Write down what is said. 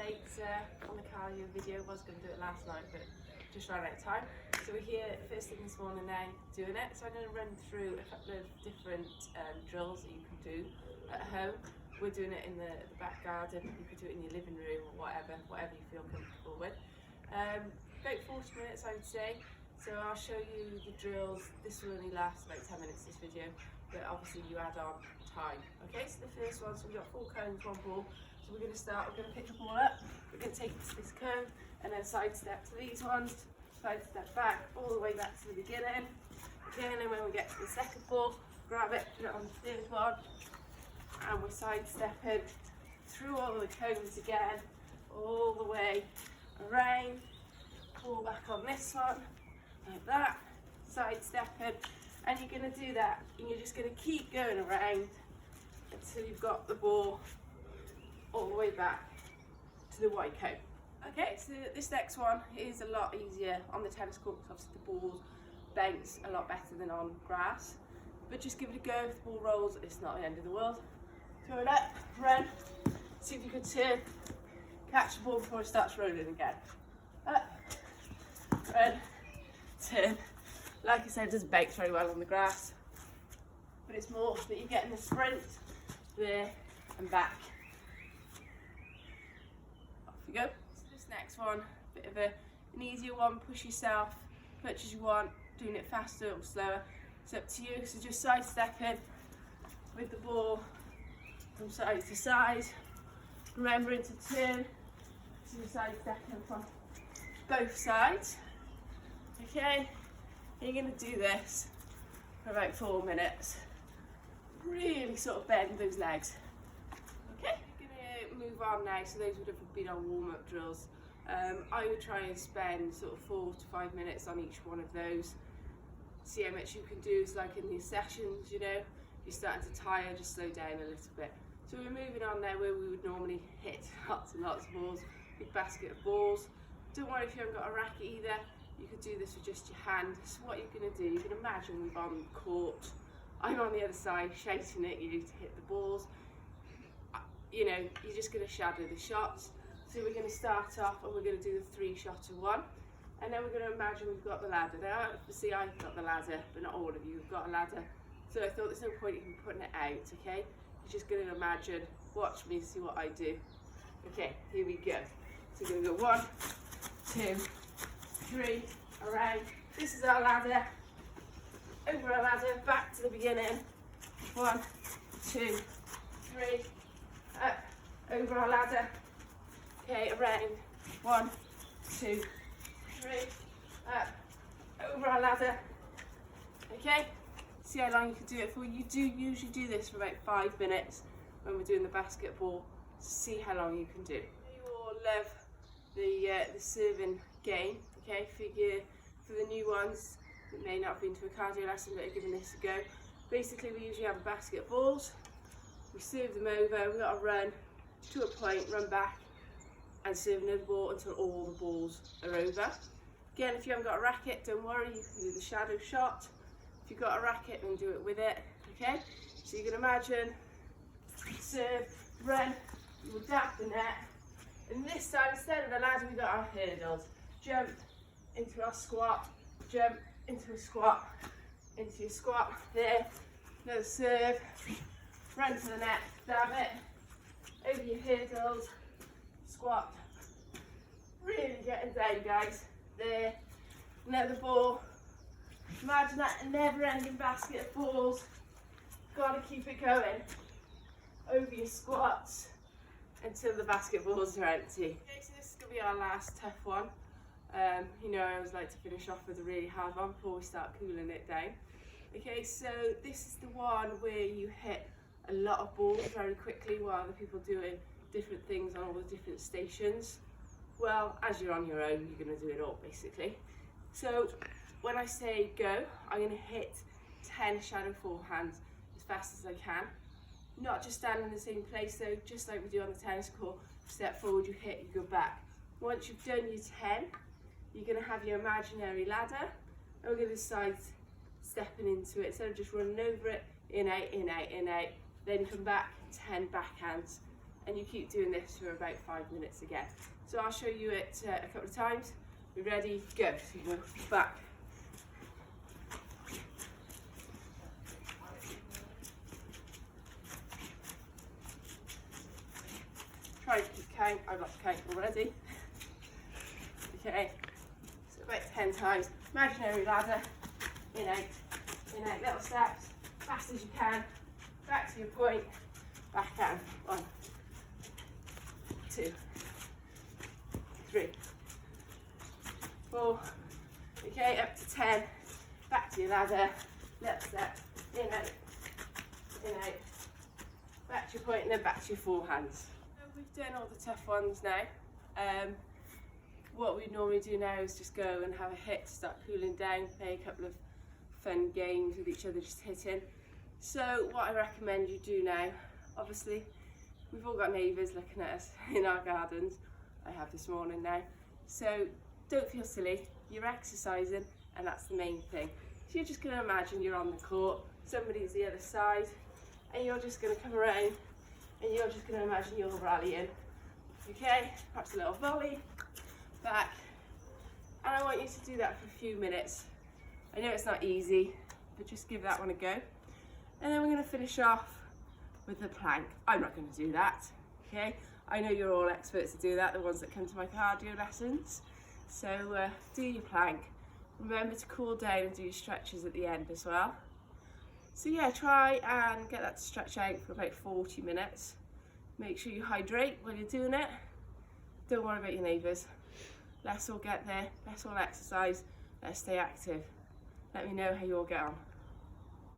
late on the cardio video. I was going to do it last night, but just ran out of time. So we're here first thing this morning now doing it. So I'm going to run through a couple of different drills that you can do at home. We're doing it in the back garden. You could do it in your living room or whatever you feel comfortable with. About 40 minutes I would say. So I'll show you the drills. This will only last about 10 minutes, this video, but obviously you add on time. Okay, so the first one, so we've got 4 cones, 1 ball. So we're going to start, we're going to pick the ball up, we're going to take it to this cone, and then side step to these ones, side step back, all the way back to the beginning. Okay, and then when we get to the second ball, grab it, put it on the third one, and we're side stepping through all the cones again, all the way around, pull back on this one, like that, side stepping, and you're going to do that, and you're just going to keep going around until you've got the ball all the way back to the white cone. Okay, so this next one is a lot easier on the tennis court because obviously the ball bounce a lot better than on grass, but just give it a go. If the ball rolls, it's not the end of the world. Throw it up, run, see if you can turn, catch the ball before it starts rolling again. Up, run, turn. Like I said, it doesn't bounce very well on the grass, but it's more that you're getting the sprint there and back. Off you go. So this next one, a bit of an easier one, push yourself as much as you want, doing it faster or slower, it's up to you. So just side stepping with the ball from side to side, remembering to turn, so you're side stepping from both sides. Okay, you're going to do this for about 4 minutes. Really sort of bend those legs. Okay, I'm going to move on now. So those would have been our warm-up drills. I would try and spend sort of 4 to 5 minutes on each one of those. See how much you can do. It's like in these sessions, you know, you're starting to tire, just slow down a little bit. So we're moving on now where we would normally hit lots and lots of balls, big basket of balls. Don't worry if you haven't got a racket either. You could do this with just your hand. So what you're going to do, you can imagine we're on the court. I'm on the other side shouting at you to hit the balls. You know, you're just going to shadow the shots. So we're going to start off and we're going to do the 3-shotter one. And then we're going to imagine we've got the ladder. Now, see, I've got the ladder, but not all of you have got a ladder. So I thought there's no point in putting it out, okay? You're just going to imagine, watch me, see what I do. Okay, here we go. So we're going to go 1, 2, 3, around. This is our ladder. Over our ladder, back to the beginning. 1, 2, 3, up, over our ladder. Okay, around. 1, 2, 3, up, over our ladder. Okay, see how long you can do it for. You do usually do this for about 5 minutes when we're doing the basketball. See how long you can do. You all love the serving game. Okay, for the new ones that may not have been to a cardio lesson but are giving this a go. Basically, we usually have a basket of balls. We serve them over. We've got to run to a point, run back, and serve another ball until all the balls are over. Again, if you haven't got a racket, don't worry. You can do the shadow shot. If you've got a racket, then do it with it. Okay. So you can imagine serve, run. You will dab the net. And this time, instead of the ladder, we've got our hurdles. Jump into our squat, jump into a squat, into your squat, there, another serve, run to the net, dab it, over your hurdles, squat, really getting down guys, there, another ball, imagine that never-ending basket of balls, gotta keep it going, over your squats, until the basketballs are empty. Okay, so this is going to be our last tough one. You know, I always like to finish off with a really hard one before we start cooling it down. Okay, so this is the one where you hit a lot of balls very quickly while other people are doing different things on all the different stations. Well, as you're on your own, you're going to do it all basically. So when I say go, I'm going to hit 10 shadow forehands as fast as I can. Not just stand in the same place though, just like we do on the tennis court. Step forward, you hit, you go back. Once you've done your 10, you're going to have your imaginary ladder, and we're going to side stepping into it. Instead of just running over it, in, out, in, out, in, out. Then come back, 10 backhands, and you keep doing this for about 5 minutes again. So I'll show you it a couple of times. Be ready, go. So you go back. Try to keep count. I've lost count already. Okay, so about 10 times. Imaginary ladder, in out, little steps, fast as you can, back to your point, back out. 1, 2, 3, 4. Okay, up to 10. Back to your ladder, little step, in out, back to your point, and then back to your forehands. We've done all the tough ones now. What we normally do now is just go and have a hit, start cooling down, play a couple of fun games with each other, just hitting. So what I recommend you do now, obviously we've all got neighbours looking at us in our gardens. I have this morning now. So don't feel silly, you're exercising, and that's the main thing. So you're just going to imagine you're on the court, somebody's the other side, and you're just going to come around and you're just going to imagine you're rallying. Okay, perhaps a little volley, back, and I want you to do that for a few minutes. I know it's not easy, but just give that one a go. And then we're going to finish off with the plank. I'm not going to do that, okay? I know you're all experts to do that, the ones that come to my cardio lessons. So do your plank. Remember to cool down and do your stretches at the end as well. So yeah, try and get that to stretch out for about 40 minutes. Make sure you hydrate while you're doing it. Don't worry about your neighbours. Let's all get there, let's all exercise, let's stay active. Let me know how you all get on.